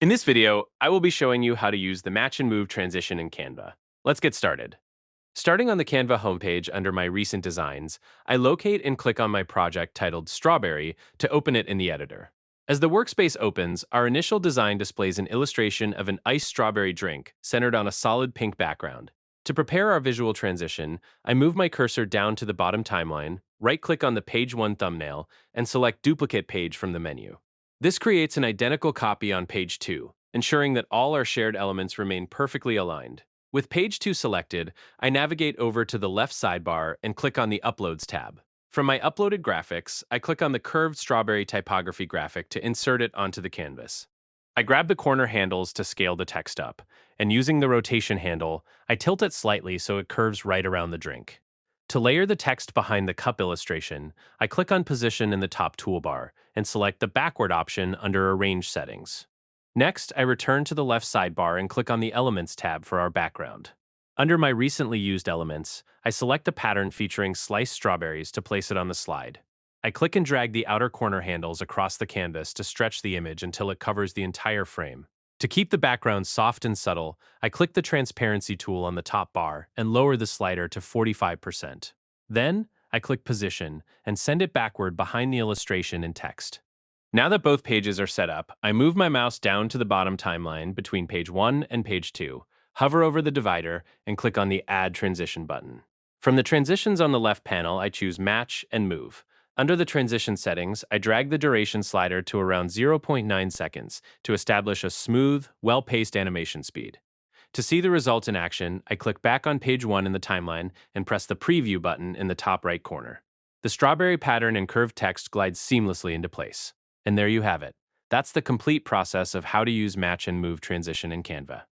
In this video, I will be showing you how to use the Match and Move transition in Canva. Let's get started. Starting on the Canva homepage under my recent designs, I locate and click on my project titled Strawberry to open it in the editor. As the workspace opens, our initial design displays an illustration of an iced strawberry drink centered on a solid pink background. To prepare our visual transition, I move my cursor down to the bottom timeline, right-click on the Page 1 thumbnail, and select Duplicate Page from the menu. This creates an identical copy on page 2, ensuring that all our shared elements remain perfectly aligned. With page 2 selected, I navigate over to the left sidebar and click on the Uploads tab. From my uploaded graphics, I click on the curved strawberry typography graphic to insert it onto the canvas. I grab the corner handles to scale the text up, and using the rotation handle, I tilt it slightly so it curves right around the drink. To layer the text behind the cup illustration, I click on Position in the top toolbar and select the backward option under Arrange settings. Next, I return to the left sidebar and click on the Elements tab for our background. Under my recently used elements, I select the pattern featuring sliced strawberries to place it on the slide. I click and drag the outer corner handles across the canvas to stretch the image until it covers the entire frame. To keep the background soft and subtle, I click the transparency tool on the top bar and lower the slider to 45%. Then, I click Position and send it backward behind the illustration and text. Now that both pages are set up, I move my mouse down to the bottom timeline between page 1 and page 2, hover over the divider, and click on the Add Transition button. From the transitions on the left panel, I choose Match and Move. Under the transition settings, I drag the duration slider to around 0.9 seconds to establish a smooth, well-paced animation speed. To see the result in action, I click back on page 1 in the timeline and press the Preview button in the top right corner. The strawberry pattern and curved text glides seamlessly into place. And there you have it. That's the complete process of how to use Match and Move transition in Canva.